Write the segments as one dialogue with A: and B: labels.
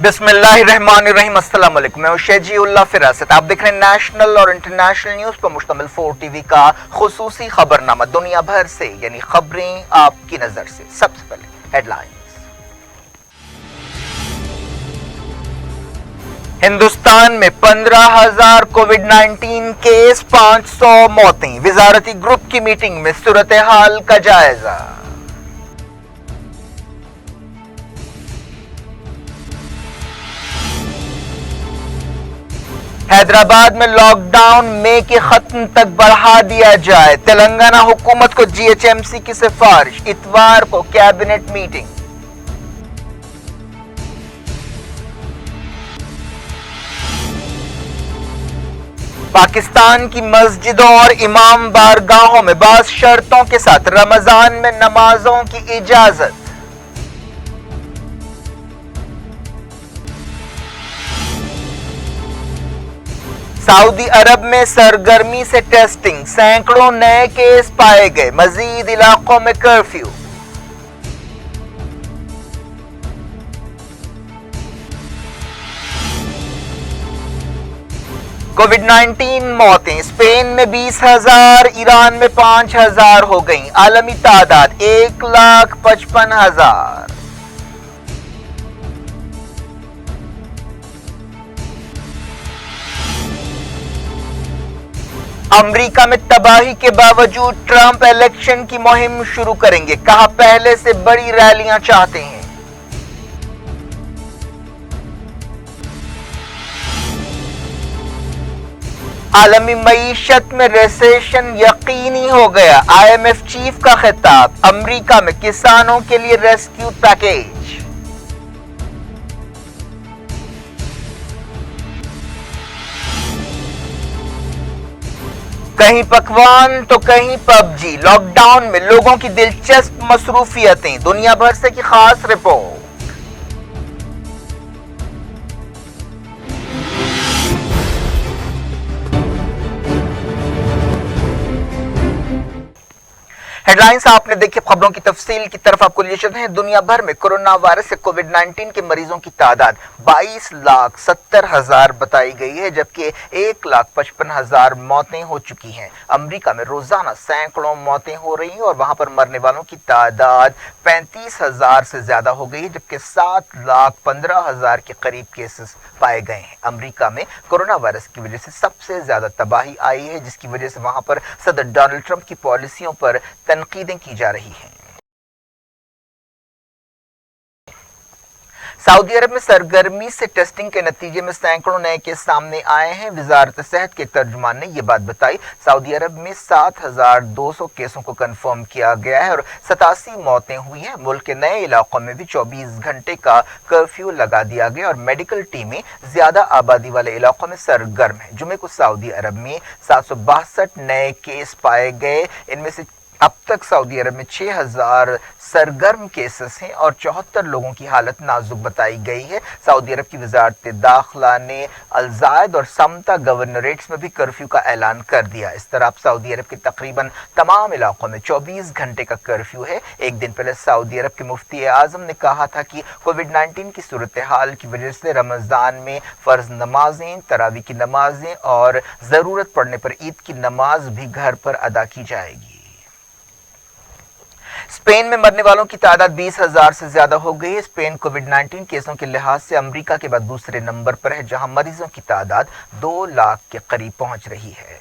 A: बिस्मिल्लाहिर्रहमानिर्रहीम। अस्सलाम वालेकुम। मैं हूं शेजीउल्लाह फिरासत। आप देख रहे हैं नेशनल और इंटरनेशनल न्यूज पर मुश्तमिल 4 टीवी का खुसूसी खबरनामा दुनिया भर से, यानी खबरें आपकी नजर से। सबसे पहले हेडलाइंस। हिंदुस्तान में 15,000 कोविड-19 केस, 500 मौतें। वजारती ग्रुप की मीटिंग में सूरत हाल का जायजा। हैदराबाद में लॉकडाउन मई के खत्म तक बढ़ा दिया जाए। तेलंगाना हुकूमत को जीएचएमसी की सिफारिश। इतवार को कैबिनेट मीटिंग। पाकिस्तान की मस्जिदों और इमाम बारगाहों में बाज़ शर्तों के साथ रमजान में नमाजों की इजाजत। सऊदी अरब में सरगर्मी से टेस्टिंग, सैकड़ों नए केस पाए गए। मजीद इलाकों में कर्फ्यू। कोविड-19 मौतें स्पेन में 20,000, ईरान में 5,000 हो गईं। आलमी तादाद 1,55,000। अमेरिका में तबाही के बावजूद ट्रंप इलेक्शन की मुहिम शुरू करेंगे। कहा पहले से बड़ी रैलियां चाहते हैं। आलमी मईशत में रिसेशन यकीनी हो गया। आईएमएफ चीफ का खिताब। अमेरिका में किसानों के लिए रेस्क्यू पैकेज। कहीं पकवान तो कहीं पबजी। लॉकडाउन में लोगों की दिलचस्प मसरूफियतें। दुनिया भर से की खास रिपोर्ट। हेडलाइंस आपने देखी। खबरों की तफसील की तरफ आपको लिए चलते हैं। दुनिया भर में कोरोना वायरस से कोविड-19 के मरीजों की तादाद 22,70,000 बताई गई है, जबकि 1,55,000 मौतें हो चुकी हैं। अमेरिका में रोजाना सैकड़ों मौतें हो रही हैं और वहां पर मरने वालों की तादाद 35,000 से ज्यादा हो गई है, जबकि 7,15,000 के करीब केसेस पाए गए हैं। अमेरिका में कोरोना वायरस की वजह से सबसे ज्यादा तबाही आई है, जिसकी वजह से वहां पर सदर डोनाल्ड ट्रंप की पॉलिसियों पर तनकीदें की जा रही हैं। सऊदी अरब में सरगर्मी से टेस्टिंग के नतीजे में सैकड़ों नए केस सामने आए हैं। वजारत सेहत के तर्जुमान ने यह बात बताई। सऊदी अरब में 7,200 केसों को कंफर्म किया गया है और 87 मौतें हुई हैं। मुल्क के नए इलाकों में भी 24 घंटे का कर्फ्यू लगा दिया गया और मेडिकल टीमें ज्यादा आबादी वाले इलाकों में सरगर्म है। जुमे को सऊदी अरब में 762 नए केस पाए गए। इनमें से अब तक सऊदी अरब में 6,000 सरगर्म केसेस हैं और 74 लोगों की हालत नाजुक बताई गई है। सऊदी अरब की वजारत दाखिला ने अलजायद और समता गवर्नरेट्स में भी कर्फ्यू का ऐलान कर दिया। इस तरह अब सऊदी अरब के तकरीबन तमाम इलाकों में 24 घंटे का कर्फ्यू है। एक दिन पहले सऊदी अरब के मुफ्ती आजम ने कहा था कि कोविड-19 की सूरत हाल की वजह से रमजान में फर्ज नमाजें, तरावी की नमाजें और जरूरत पड़ने पर ईद की नमाज भी घर पर अदा की जाएगी। स्पेन में मरने वालों की तादाद 20,000 से ज्यादा हो गई है। स्पेन कोविड-19 केसों के लिहाज से अमेरिका के बाद दूसरे नंबर पर है, जहां मरीजों की तादाद 2 लाख के करीब पहुंच रही है।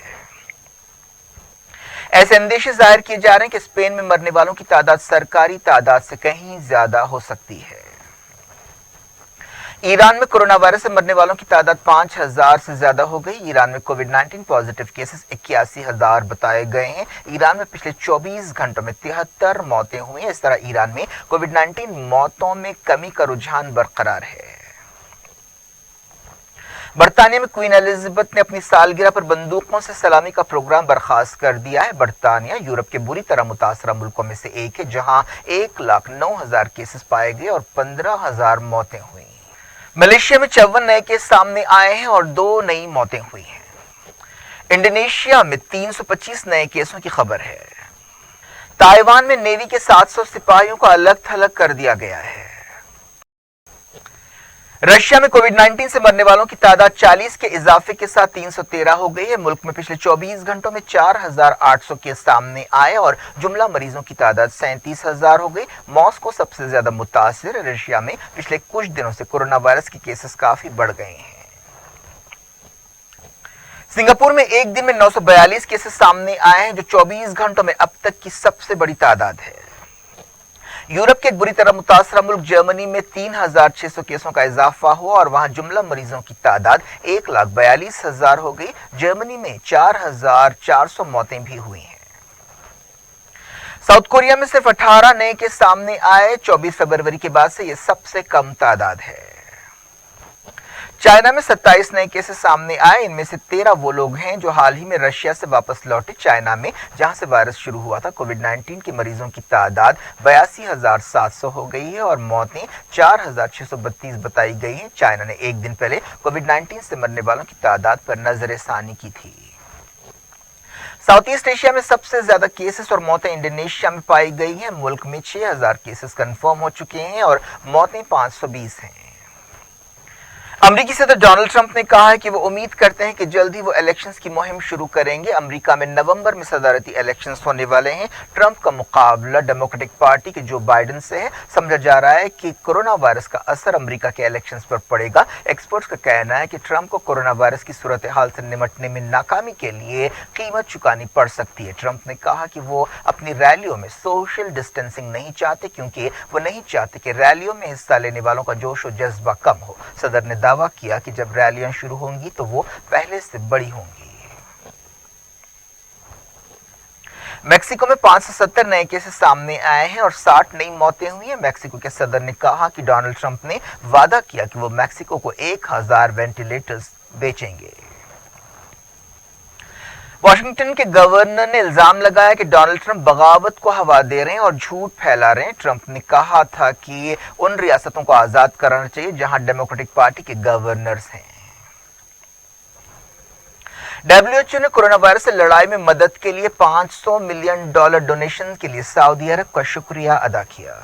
A: ऐसे अंदेशे जाहिर किए जा रहे हैं कि स्पेन में मरने वालों की तादाद सरकारी तादाद से कहीं ज्यादा हो सकती है। ईरान में कोरोना वायरस से मरने वालों की तादाद 5,000 से ज्यादा हो गई। ईरान में कोविड-19 पॉजिटिव केसेस 81,000 बताए गए हैं। ईरान में पिछले 24 घंटों में 73 मौतें हुई हैं। इस तरह ईरान में कोविड-19 मौतों में कमी का रुझान बरकरार है। बरतानिया में क्वीन एलिजाबेथ ने अपनी सालगिरह पर बंदूकों से सलामी का प्रोग्राम बर्खास्त कर दिया है। बरतानिया यूरोप के बुरी तरह मुतासरा मुल्कों में से एक है, जहां 1,09,000 केसेस पाए गए और 15,000 मौतें हुई। मलेशिया में 54 नए केस सामने आए हैं और 2 नई मौतें हुई हैं। इंडोनेशिया में 325 नए केसों की खबर है। ताइवान में नेवी के 700 सिपाहियों को अलग थलग कर दिया गया है। रशिया में कोविड-19 से मरने वालों की तादाद 40 के इजाफे के साथ 313 हो गई है। मुल्क में पिछले 24 घंटों में 4,800 केस सामने आए और जुमला मरीजों की तादाद 37,000 हो गई। मॉस्को सबसे ज्यादा मुतासिर। रशिया में पिछले कुछ दिनों से कोरोना वायरस के केसेस काफी बढ़ गए हैं। सिंगापुर में एक दिन में 942 केसेस सामने आए हैं, जो 24 घंटों में अब तक की सबसे बड़ी तादाद है। यूरोप के एक बुरी तरह मुतासरा मुल्क जर्मनी में 3,600 केसों का इजाफा हुआ और वहां जुमला मरीजों की तादाद 1,42,000 हो गई। जर्मनी में 4,400 मौतें भी हुई हैं। साउथ कोरिया में सिर्फ 18 नए केस सामने आए। 24 फरवरी के बाद से यह सबसे कम तादाद है। चाइना में 27 नए केसेस सामने आए। इनमें से 13 वो लोग हैं जो हाल ही में रशिया से वापस लौटे। चाइना में जहां से वायरस शुरू हुआ था, कोविड-19 के मरीजों की तादाद 82,700 हो गई है और मौतें 4,632 बताई गई हैं। चाइना ने एक दिन पहले कोविड-19 से मरने वालों की तादाद पर नजरसानी की थी। साउथ ईस्ट एशिया में सबसे ज्यादा केसेस और मौतें इंडोनेशिया में पाई गई हैं। मुल्क में 6,000 केसेस कंफर्म हो चुके हैं और मौतें 520 हैं। अमेरिकी सदर डोनाल्ड ट्रंप ने कहा है कि वो उम्मीद करते हैं कि जल्द ही वो इलेक्शंस की मुहिम शुरू करेंगे। अमेरिका में नवंबर में सदारती इलेक्शंस होने वाले हैं। ट्रंप का मुकाबला डेमोक्रेटिक पार्टी के जो बाइडेन से है। समझा जा रहा है कि कोरोना वायरस का असर अमेरिका के इलेक्शंस पर पड़ेगा। एक्सपर्ट्स का कहना है कि ट्रंप को कोरोना वायरस की सूरत हाल से निपटने में नाकामी के लिए कीमत चुकानी पड़ सकती है। ट्रंप ने कहा कि वो अपनी रैलियों में सोशल डिस्टेंसिंग नहीं चाहते, क्योंकि वो नहीं चाहते कि रैलियों में हिस्सा लेने वालों का जोश और जज्बा कम हो। सदर ने दावा किया कि जब रैलियां शुरू होंगी तो वो पहले से बड़ी होंगी। मैक्सिको में 570 नए केसेस सामने आए हैं और 60 नई मौतें हुई हैं। मैक्सिको के सदर ने कहा कि डोनाल्ड ट्रंप ने वादा किया कि वो मैक्सिको को 1,000 वेंटिलेटर्स बेचेंगे। वाशिंगटन के गवर्नर ने इल्जाम लगाया कि डोनाल्ड ट्रंप बगावत को हवा दे रहे हैं और झूठ फैला रहे हैं। ट्रंप ने कहा था कि उन रियासतों को आजाद कराना चाहिए जहां डेमोक्रेटिक पार्टी के गवर्नर्स हैं। WHO ने कोरोना वायरस से लड़ाई में मदद के लिए $500 मिलियन डोनेशन के लिए सऊदी अरब का शुक्रिया अदा किया।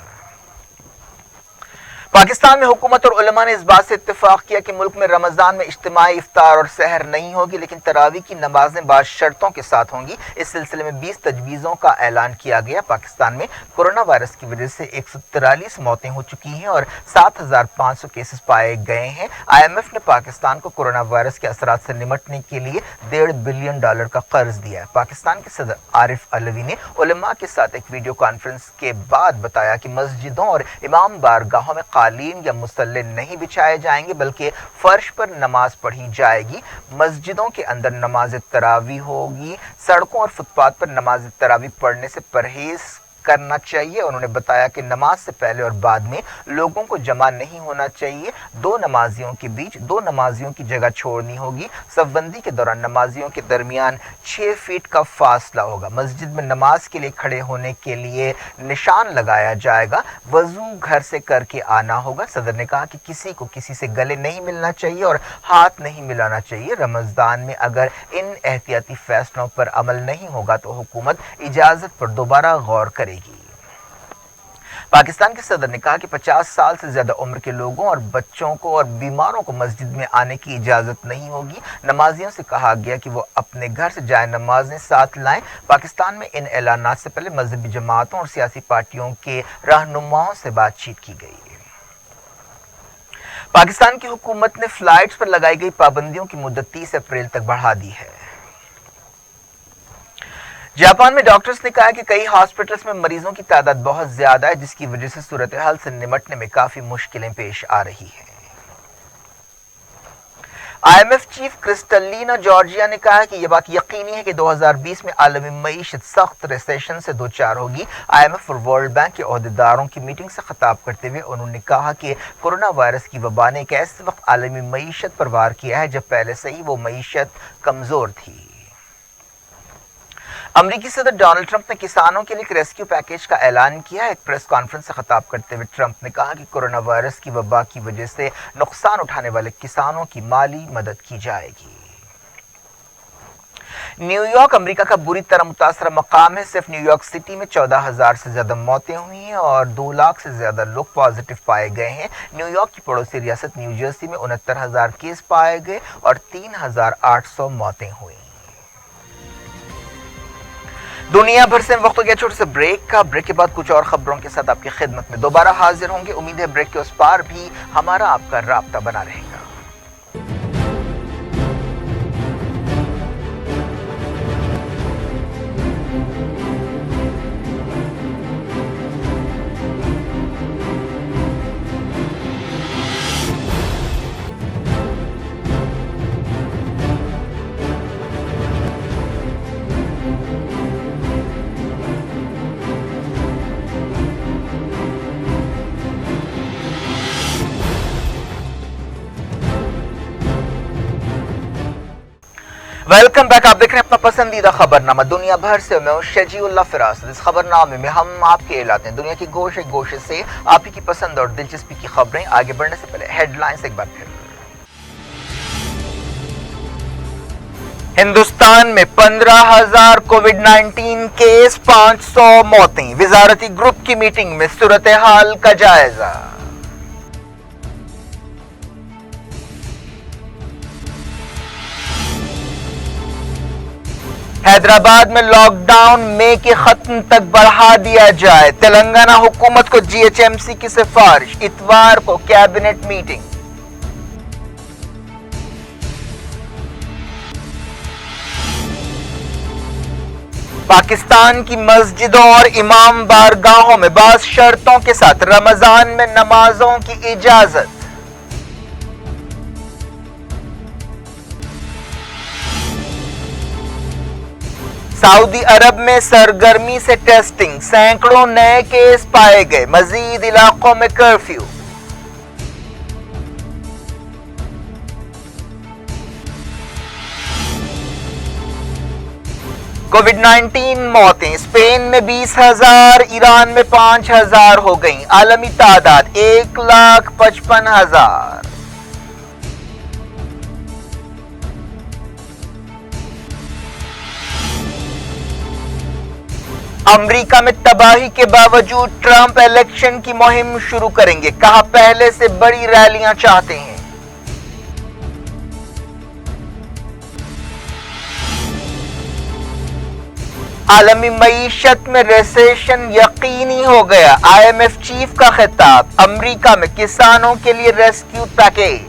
A: पाकिस्तान में हुकूमत और उलमा ने इस बात से इत्तेफाक किया कि मुल्क में रमजान में इज्तिमाई इफ्तार और सहर नहीं होगी, लेकिन तरावी की नमाजें बाद शर्तों के साथ होंगी। इस सिलसिले में 20 तजवीज़ों का ऐलान किया गया। पाकिस्तान में कोरोना वायरस की वजह से 143 मौतें हो चुकी हैं और 7,500 केसेस पाए गए हैं। IMF ने पाकिस्तान को कोरोना वायरस के असरात से निपटने के लिए $1.5 बिलियन का कर्ज दिया है। पाकिस्तान के सदर आरिफ अलवी ने उलमा के साथ एक वीडियो कॉन्फ्रेंस के बाद बताया कि मस्जिदों और इमाम बारगाहों में कालीन या मुसल्ले नहीं बिछाए जाएंगे, बल्कि फर्श पर नमाज पढ़ी जाएगी। मस्जिदों के अंदर नमाज तरावी होगी। सड़कों और फुटपाथ पर नमाज तरावी पढ़ने से परहेज करना चाहिए। उन्होंने बताया कि नमाज से पहले और बाद में लोगों को जमा नहीं होना चाहिए। दो नमाजियों के बीच 2 नमाजियों की जगह छोड़नी होगी। सफबंदी के दौरान नमाजियों के दरमियान 6 फीट का फासला होगा। मस्जिद में नमाज के लिए खड़े होने के लिए निशान लगाया जाएगा। वजू घर से करके आना होगा। सदर ने कहा कि किसी को किसी से गले नहीं मिलना चाहिए और हाथ नहीं मिलाना चाहिए। रमजान में अगर इन एहतियाती फैसलों पर अमल नहीं होगा तो हुकूमत इजाजत पर दोबारा गौर करेगी। पाकिस्तान के सदर ने कहा कि 50 साल से ज्यादा उम्र के लोगों और बच्चों को और बीमारों को मस्जिद में आने की इजाजत नहीं होगी। नमाजियों से कहा गया कि वो अपने घर से जाए नमाजें साथ लाएं। पाकिस्तान में इन ऐलानात से पहले मजहबी जमातों और सियासी पार्टियों के रहनुमाओं से बातचीत की गई। पाकिस्तान की हुकूमत ने फ्लाइट्स पर लगाई गई पाबंदियों की मुद्दत 30 अप्रैल तक बढ़ा दी है। जापान में डॉक्टर्स ने कहा कि कई हॉस्पिटल्स में मरीजों की तादाद बहुत ज्यादा है, जिसकी वजह से सूरत हाल से निपटने में काफी मुश्किलें पेश आ रही हैं। IMF चीफ क्रिस्टलिना जॉर्जिया ने कहा कि यह बात यकीनी है कि 2020 में आलमी मईशत सख्त रिसेशन से दो चार होगी। IMF और वर्ल्ड बैंक के ओहदेदारों की मीटिंग से खिताब करते हुए उन्होंने कहा कि कोरोना वायरस की वबा ने एक ऐसे वक्त आलमी मईशत पर वार किया है जब पहले से ही वो मईशत कमजोर थी। अमेरिकी सदर डोनाल्ड ट्रंप ने किसानों के लिए एक रेस्क्यू पैकेज का ऐलान किया। एक प्रेस कॉन्फ्रेंस से खिताब करते हुए ट्रंप ने कहा कि कोरोना वायरस की वबा की वजह से नुकसान उठाने वाले किसानों की माली मदद की जाएगी। न्यू यॉर्क अमेरिका का बुरी तरह मुतासर मकाम है। सिर्फ न्यूयॉर्क सिटी में 14,000 से ज्यादा मौतें हुई हैं और 2 लाख से ज्यादा लोग पॉजिटिव पाए गए हैं। न्यूयॉर्क की पड़ोसी रियासत न्यू जर्सी में 69,000 केस पाए गए और 3,800 मौतें हुई। दुनिया भर से वक्त हो गया छोटे से ब्रेक का। ब्रेक के बाद कुछ और खबरों के साथ आपकी खिदमत में दोबारा हाजिर होंगे। उम्मीद है ब्रेक के उस पार भी हमारा आपका राब्ता बना रहेगा। Welcome back. आप देख रहे हैं अपना पसंदीदा खबरनामा दुनिया भर से। मैं हूं शजीउल्लाह फिरास। इस खबरनामे में हम आपके लाते हैं दुनिया की गोशे गोशे से आप ही की पसंद और दिलचस्पी की खबरें। आगे बढ़ने से पहले हेडलाइंस एक बार फिर। हिंदुस्तान में 15,000 कोविड-19 केस, 500 मौतें। वजारती ग्रुप की मीटिंग में सूरत हाल का जायजा। हैदराबाद में लॉकडाउन मई के खत्म तक बढ़ा दिया जाए। तेलंगाना हुकूमत को जीएचएमसी की सिफारिश। इतवार को कैबिनेट मीटिंग। पाकिस्तान की मस्जिदों और इमाम बारगाहों में बाज़ शर्तों के साथ रमजान में नमाजों की इजाजत। सऊदी अरब में सरगर्मी से टेस्टिंग, सैकड़ों नए केस पाए गए। मजीद इलाकों में कर्फ्यू। कोविड-19 मौतें स्पेन में 20,000, ईरान में 5,000 हो गईं। आलमी तादाद 1,55,000। अमेरिका में तबाही के बावजूद ट्रंप इलेक्शन की मुहिम शुरू करेंगे। कहा पहले से बड़ी रैलियां चाहते हैं। आलमी मईशत में रिसेशन यकीनी हो गया। आईएमएफ चीफ का खिताब। अमेरिका में किसानों के लिए रेस्क्यू पैकेज।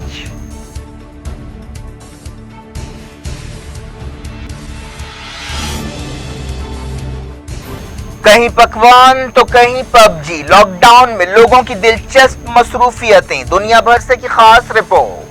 A: कहीं पकवान तो कहीं पबजी। लॉकडाउन में लोगों की दिलचस्प मसरूफियतें। दुनिया भर से की खास रिपोर्ट।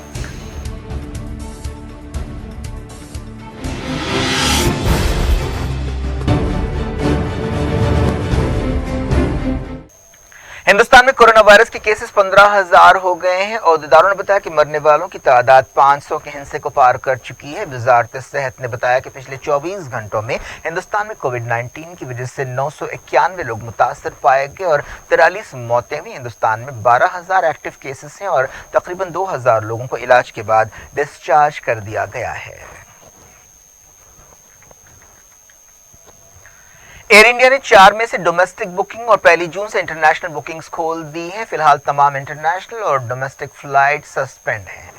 A: हिंदुस्तान में कोरोना वायरस के केसेस 15,000 हो गए हैं। अहदेदारों ने बताया कि मरने वालों की तादाद 500 के हिस्से को पार कर चुकी है। वजारत सेहत ने बताया कि पिछले 24 घंटों में हिंदुस्तान में कोविड-19 की वजह से 991 लोग मुतासर पाए गए और 43 मौतें हुई। हिंदुस्तान में 12,000 एक्टिव केसेस हैं और तकरीबन 2,000 लोगों को इलाज के बाद डिस्चार्ज कर दिया गया है। एयर इंडिया ने 4 मई से डोमेस्टिक बुकिंग और 1 जून से इंटरनेशनल बुकिंग्स खोल दी हैं। फिलहाल तमाम इंटरनेशनल और डोमेस्टिक फ्लाइट सस्पेंड हैं।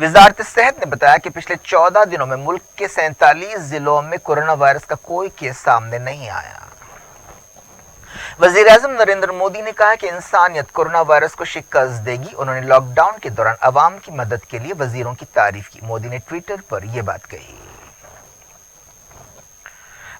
A: वजारत सेहत ने बताया कि पिछले 14 दिनों में मुल्क के 47 जिलों में कोरोना वायरस का कोई केस सामने नहीं आया। वजीर-ए-आज़म नरेंद्र मोदी ने कहा कि इंसानियत कोरोना वायरस को शिकस्त देगी। उन्होंने लॉकडाउन के दौरान अवाम की मदद के लिए वजीरों की तारीफ की। मोदी ने ट्विटर पर यह बात कही।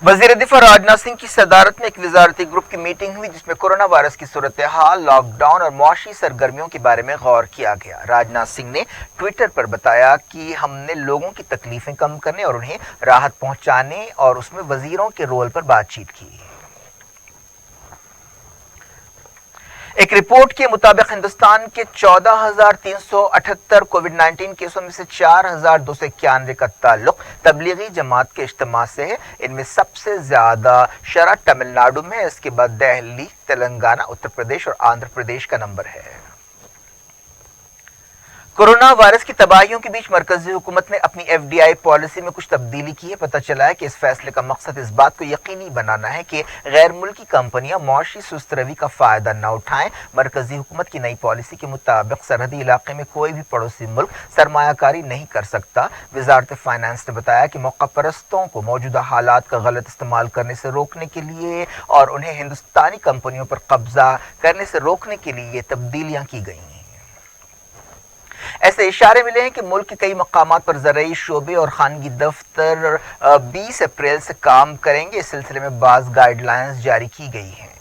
A: वजीर दिफा राजनाथ सिंह की सदारत में एक वजारती ग्रुप की मीटिंग हुई जिसमें कोरोना वायरस की सूरत हाल, लॉकडाउन और मुआशी सरगर्मियों के बारे में गौर किया गया। राजनाथ सिंह ने ट्विटर पर बताया कि हमने लोगों की तकलीफें कम करने और उन्हें राहत पहुंचाने और उसमें वजीरों के रोल पर बातचीत की। एक रिपोर्ट के मुताबिक हिंदुस्तान के 14,378 कोविड-19 केसों में से 4,291 का ताल्लुक तबलीगी जमात के इज्तिमा से है। इनमें सबसे ज्यादा शरह तमिलनाडु में है। इसके बाद दिल्ली, तेलंगाना, उत्तर प्रदेश और आंध्र प्रदेश का नंबर है। कोरोना वायरस की तबाहियों के बीच मरकजी हुकूमत ने अपनी FDI पॉलिसी में कुछ तब्दीली की है। पता चला है कि इस फैसले का मकसद इस बात को यकीनी बनाना है कि गैर मुल्की कंपनियां मौशी सुस्त रवी का फायदा न उठाएं। मरकजी हुकूमत की नई पॉलिसी के मुताबिक सरहदी इलाके में कोई भी पड़ोसी मुल्क सरमायाकारी नहीं कर सकता। वजारत फाइनेंस ने बताया कि मौका परस्तों को मौजूदा हालात का गलत इस्तेमाल करने से रोकने के लिए और उन्हें हिंदुस्तानी कंपनियों पर कब्जा करने से रोकने के लिए ये तब्दीलियां की गई हैं। ऐसे इशारे मिले हैं कि मुल्क के कई मकामात पर ज़राई शोबे और खानगी दफ्तर 20 अप्रैल से काम करेंगे। इस सिलसिले में बाज़ गाइडलाइंस जारी की गई हैं।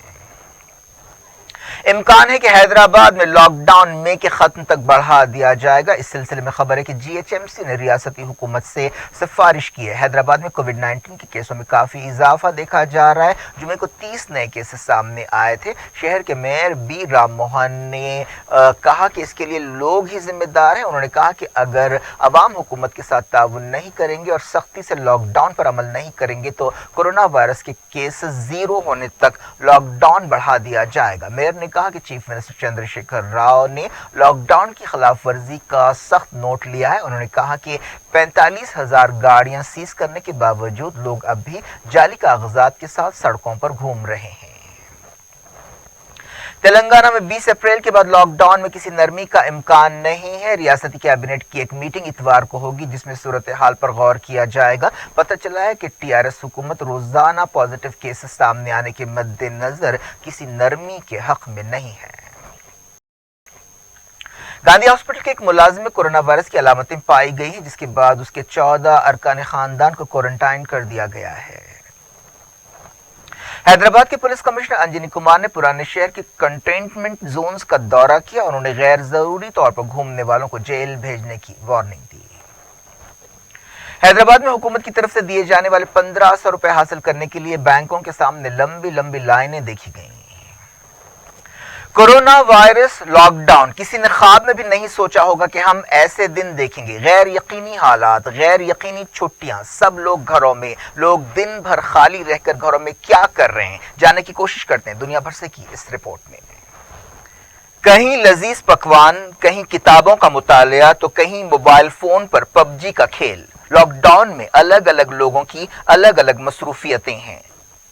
A: इम्कान है कि हैदराबाद में लॉकडाउन मई के खत्म तक बढ़ा दिया जाएगा। इस सिलसिले में खबर है कि GHMC ने रियासती हुकूमत से सिफारिश की है। हैदराबाद में कोविड-19 के केसों में काफी इजाफा देखा जा रहा है। जुमे को 30 नए केसेस सामने आए थे। शहर के मेयर बी राम मोहन ने कहा कि इसके लिए लोग ही जिम्मेदार हैं। उन्होंने कहा कि अगर अवाम हुकूमत के साथ ताउन नहीं करेंगे और सख्ती से लॉकडाउन पर अमल नहीं करेंगे तो कोरोना वायरस के केसेस 0 होने तक लॉकडाउन बढ़ा दिया जाएगा। मेयर ने कहा कि चीफ मिनिस्टर चंद्रशेखर राव ने लॉकडाउन की खिलाफ वर्जी का सख्त नोट लिया है। उन्होंने कहा कि 45,000 गाड़ियां सीज करने के बावजूद लोग अब भी जाली कागजात के साथ सड़कों पर घूम रहे हैं। तेलंगाना में 20 अप्रैल के बाद लॉकडाउन में किसी नरमी का इम्कान नहीं है। रियासती कैबिनेट की एक मीटिंग इतवार को होगी जिसमें सूरत हाल पर गौर किया जाएगा। पता चला है कि TRS हुकूमत रोजाना पॉजिटिव केसेस सामने आने के मद्देनजर किसी नरमी के हक में नहीं है। गांधी हॉस्पिटल के एक मुलाजिम में कोरोना वायरस की अलामतें पाई गई हैं, जिसके बाद उसके 14 अरकान खानदान को क्वारंटाइन कर दिया गया है। हैदराबाद के पुलिस कमिश्नर अंजनी कुमार ने पुराने शहर के कंटेनमेंट जोन्स का दौरा किया। उन्होंने गैर जरूरी तौर पर घूमने वालों को जेल भेजने की वार्निंग दी। हैदराबाद में हुकूमत की तरफ से दिए जाने वाले 1500 रुपए हासिल करने के लिए बैंकों के सामने लंबी लंबी लाइनें देखी गई। कोरोना वायरस लॉकडाउन, किसी ने ख्वाब में भी नहीं सोचा होगा कि हम ऐसे दिन देखेंगे। गैर यकीनी हालात, गैर यकीनी छुट्टियां, सब लोग घरों में, लोग दिन भर खाली रहकर घरों में क्या कर रहे हैं जानने की कोशिश करते हैं दुनिया भर से की इस रिपोर्ट में। कहीं लजीज पकवान, कहीं किताबों का मुतालिया तो कहीं मोबाइल फोन पर PUBG का खेल। लॉकडाउन में अलग अलग लोगों की अलग अलग मसरूफियतें हैं।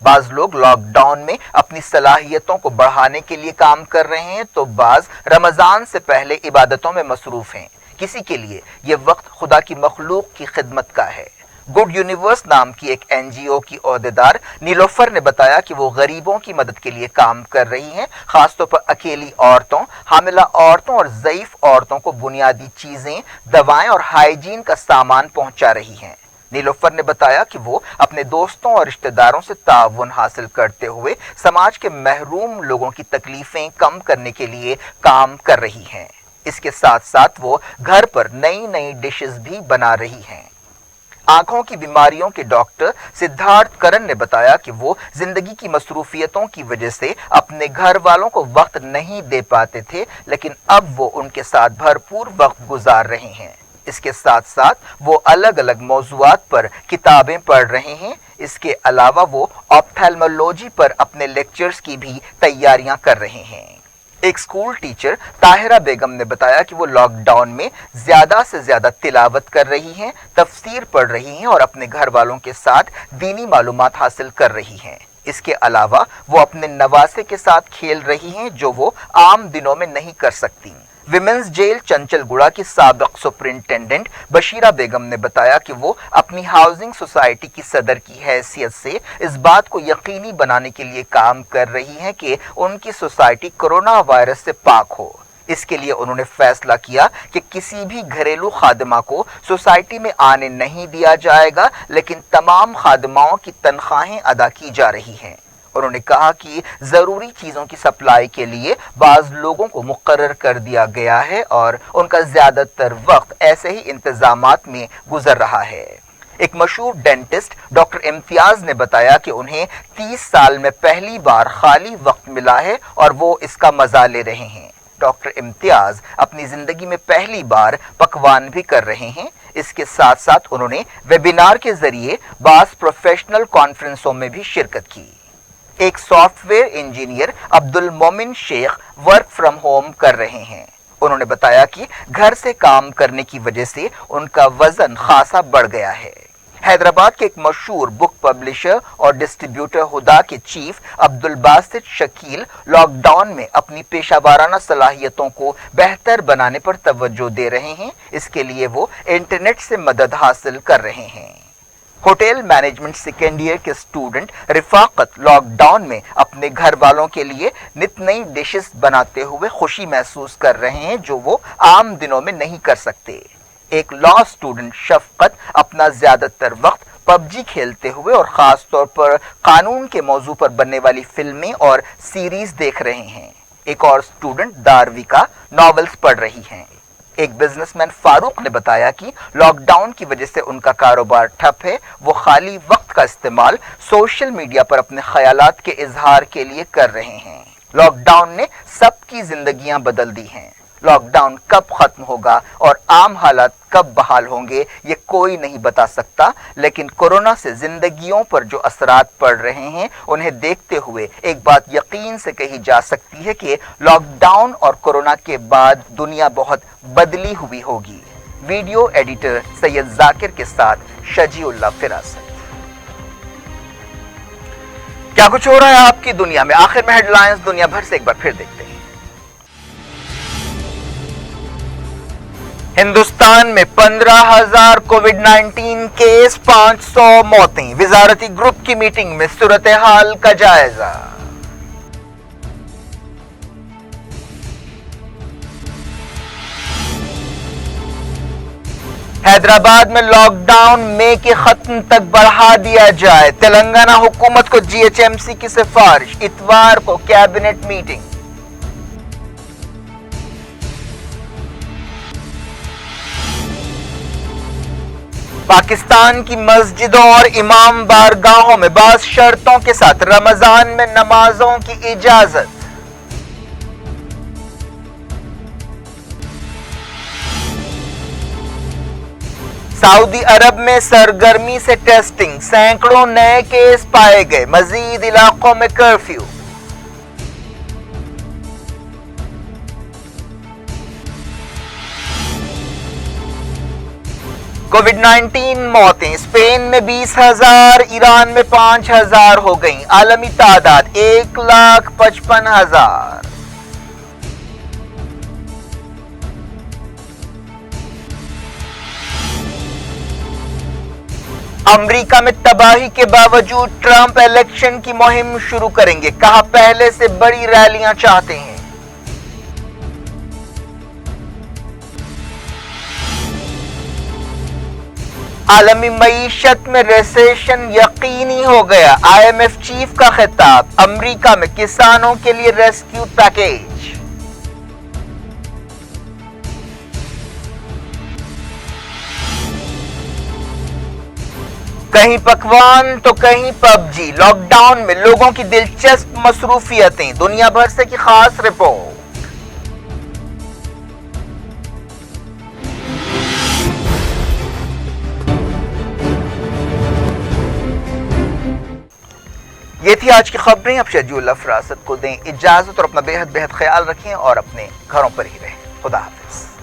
A: बाज लोग लॉकडाउन में अपनी सलाहियतों को बढ़ाने के लिए काम कर रहे हैं तो बाज रमजान से पहले इबादतों में मसरूफ हैं। किसी के लिए ये वक्त खुदा की मखलूक की खिदमत का है। गुड यूनिवर्स नाम की एक NGO की ओहदेदार नीलोफर ने बताया कि वो गरीबों की मदद के लिए काम कर रही हैं, खासतौर पर अकेली औरतों, हामिला औरतों और ज़ईफ औरतों को बुनियादी चीजें, दवाएं और हाइजीन का सामान पहुंचा रही हैं। नीलोफर ने बताया कि वो अपने दोस्तों और रिश्तेदारों से ताउन हासिल करते हुए समाज के महरूम लोगों की तकलीफें कम करने के लिए काम कर रही हैं। इसके साथ साथ वो घर पर नई नई डिशेस भी बना रही हैं। आंखों की बीमारियों के डॉक्टर सिद्धार्थ करन ने बताया कि वो जिंदगी की मसरूफियतों की वजह से अपने घर वालों को वक्त नहीं दे पाते थे, लेकिन अब वो उनके साथ भरपूर वक्त गुजार रहे हैं। इसके साथ साथ वो अलग अलग मौजुआत पर किताबें पढ़ रहे हैं। इसके अलावा वो ऑप्थेल्मोलॉजी पर अपने लेक्चर्स की भी तैयारियां कर रहे हैं। एक स्कूल टीचर ताहिरा बेगम ने बताया कि वो लॉकडाउन में ज्यादा से ज्यादा तिलावत कर रही हैं, तफसीर पढ़ रही हैं और अपने घर वालों के साथ दीनी मालूमात हासिल कर रही हैं। इसके अलावा वो अपने नवासे के साथ खेल रही हैं जो वो आम दिनों में नहीं कर सकती। विमेंस जेल चंचलगुड़ा की साबिक सुपरिंटेंडेंट बशीरा बेगम ने बताया कि वो अपनी हाउसिंग सोसाइटी की सदर की हैसियत से इस बात को यकीनी बनाने के लिए काम कर रही हैं कि उनकी सोसाइटी कोरोना वायरस से पाक हो। इसके लिए उन्होंने फैसला किया कि किसी भी घरेलू खादिमा को सोसाइटी में आने नहीं दिया जाएगा, लेकिन तमाम खादिमाओं की तनख्वाहें अदा की जा रही हैं। उन्होंने कहा कि जरूरी चीजों की सप्लाई के लिए बाज लोगों को मुकर्रर कर दिया गया है और उनका ज्यादातर वक्त ऐसे ही इंतजामात में गुजर रहा है। एक मशहूर डेंटिस्ट डॉक्टर इम्तियाज ने बताया कि उन्हें 30 साल में पहली बार खाली वक्त मिला है और वो इसका मजा ले रहे हैं। डॉक्टर इम्तियाज अपनी जिंदगी में पहली बार पकवान भी कर रहे हैं। इसके साथ साथ उन्होंने वेबिनार के जरिए बास प्रोफेशनल कॉन्फ्रेंसों में भी शिरकत की। एक सॉफ्टवेयर इंजीनियर अब्दुल मोमिन शेख वर्क फ्रॉम होम कर रहे हैं। उन्होंने बताया कि घर से काम करने की वजह से उनका वजन खासा बढ़ गया है। हैदराबाद के एक मशहूर बुक पब्लिशर और डिस्ट्रीब्यूटर हुदा के चीफ अब्दुल बासित शकील लॉकडाउन में अपनी पेशा सलाहियतों को बेहतर बनाने पर तवज्जो दे रहे हैं। इसके लिए वो इंटरनेट से मदद हासिल कर रहे हैं। होटल मैनेजमेंट सेकेंड ईयर के स्टूडेंट रिफाकत लॉकडाउन में अपने घर वालों के लिए नित नई डिशेस बनाते हुए खुशी महसूस कर रहे हैं, जो वो आम दिनों में नहीं कर सकते। एक लॉ स्टूडेंट शफकत अपना ज्यादातर वक्त पबजी खेलते हुए और खास तौर पर कानून के मौजू पर बनने वाली फिल्में और सीरीज देख रहे हैं। एक और स्टूडेंट दारविका नॉवेल्स पढ़ रही हैं। एक बिजनेसमैन फारूक ने बताया कि लॉकडाउन की वजह से उनका कारोबार ठप है। वो खाली वक्त का इस्तेमाल सोशल मीडिया पर अपने ख्यालात के इजहार के लिए कर रहे हैं। लॉकडाउन ने सबकी जिंदगियां बदल दी हैं। लॉकडाउन कब खत्म होगा और आम हालात कब बहाल होंगे ये कोई नहीं बता सकता, लेकिन कोरोना से जिंदगियों पर जो असरात पड़ रहे हैं उन्हें देखते हुए एक बात यकीन से कही जा सकती है कि लॉकडाउन और कोरोना के बाद दुनिया बहुत बदली हुई होगी। वीडियो एडिटर सैयद जाकिर के साथ शजीउल्लाह फिरासत। क्या कुछ हो रहा है आपकी दुनिया में, आखिर में हेडलाइंस दुनिया भर से एक बार फिर देखते हैं। हिंदुस्तान में 15,000 कोविड-19 केस, 500 मौतें। वजारती ग्रुप की मीटिंग में सूरत हाल का जायजा। हैदराबाद में लॉकडाउन मई के खत्म तक बढ़ा दिया जाए। तेलंगाना हुकूमत को जीएचएमसी की सिफारिश। इतवार को कैबिनेट मीटिंग। पाकिस्तान की मस्जिदों और इमाम बारगाहों में बाज़ शर्तों के साथ रमजान में नमाजों की इजाजत। सऊदी अरब में सरगर्मी से टेस्टिंग, सैकड़ों नए केस पाए गए। मजीद इलाकों में कर्फ्यू। कोविड-19 मौतें स्पेन में 20,000, ईरान में 5,000 हो गईं। आलमी तादाद 1,55,000। अमेरिका में तबाही के बावजूद ट्रंप इलेक्शन की मुहिम शुरू करेंगे। कहा पहले से बड़ी रैलियां चाहते हैं। आलमी मईशत में रिसेशन यकीनी हो गया। आईएमएफ चीफ का खिताब। अमेरिका में किसानों के लिए रेस्क्यू पैकेज। कहीं पकवान तो कहीं पबजी। लॉकडाउन में लोगों की दिलचस्प मसरूफियतें। दुनिया भर से की खास रिपोर्ट। ये थी आज की खबरें। अब शजीउल्लाह फिरासत को दें इजाजत और अपना बेहद ख्याल रखें और अपने घरों पर ही रहें। खुदा हाफिज।